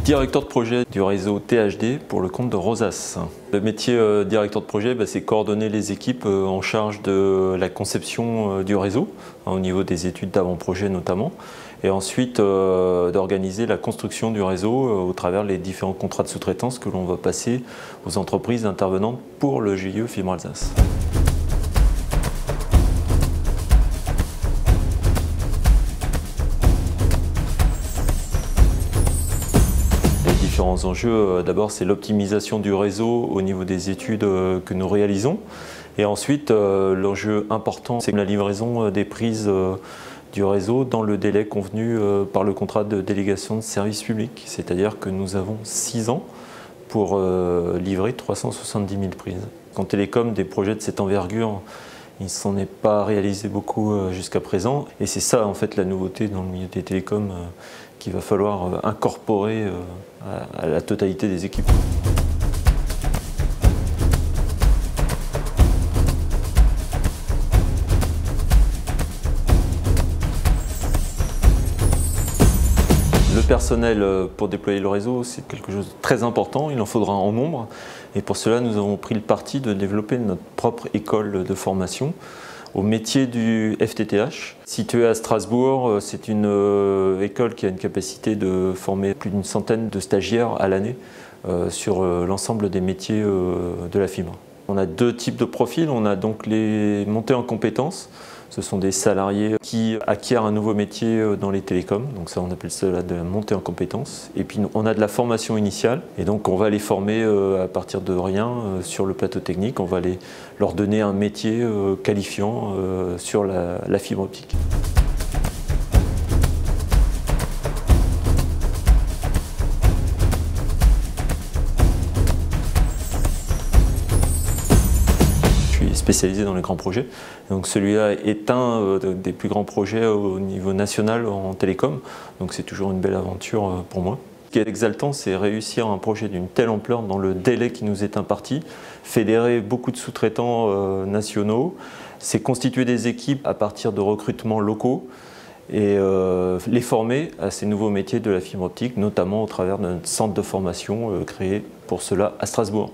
directeur de projet du réseau THD pour le compte de Rosas. Le métier directeur de projet, c'est coordonner les équipes en charge de la conception du réseau, au niveau des études d'avant-projet notamment, et ensuite d'organiser la construction du réseau au travers les différents contrats de sous-traitance que l'on va passer aux entreprises intervenantes pour le GIE Fibre Alsace. Différents enjeux, d'abord c'est l'optimisation du réseau au niveau des études que nous réalisons, et ensuite l'enjeu important c'est la livraison des prises du réseau dans le délai convenu par le contrat de délégation de service public, c'est-à-dire que nous avons 6 ans pour livrer 370 000 prises. En télécom, des projets de cette envergure, il ne s'en est pas réalisé beaucoup jusqu'à présent, et c'est ça en fait la nouveauté dans le milieu des télécoms qu'il va falloir incorporer à la totalité des équipes. Le personnel pour déployer le réseau, c'est quelque chose de très important, il en faudra en nombre, et pour cela nous avons pris le parti de développer notre propre école de formation au métier du FTTH. Située à Strasbourg, c'est une école qui a une capacité de former plus d'une centaine de stagiaires à l'année sur l'ensemble des métiers de la fibre. On a 2 types de profils, on a donc les montées en compétences. Ce sont des salariés qui acquièrent un nouveau métier dans les télécoms, donc ça on appelle cela de la montée en compétences. Et puis on a de la formation initiale, et donc on va les former à partir de rien sur le plateau technique, on va leur donner un métier qualifiant sur la fibre optique. Spécialisé dans les grands projets. Donc celui-là est un des plus grands projets au niveau national en télécom, donc c'est toujours une belle aventure pour moi. Ce qui est exaltant, c'est réussir un projet d'une telle ampleur dans le délai qui nous est imparti, fédérer beaucoup de sous-traitants nationaux, c'est constituer des équipes à partir de recrutements locaux et les former à ces nouveaux métiers de la fibre optique, notamment au travers d'un centre de formation créé pour cela à Strasbourg.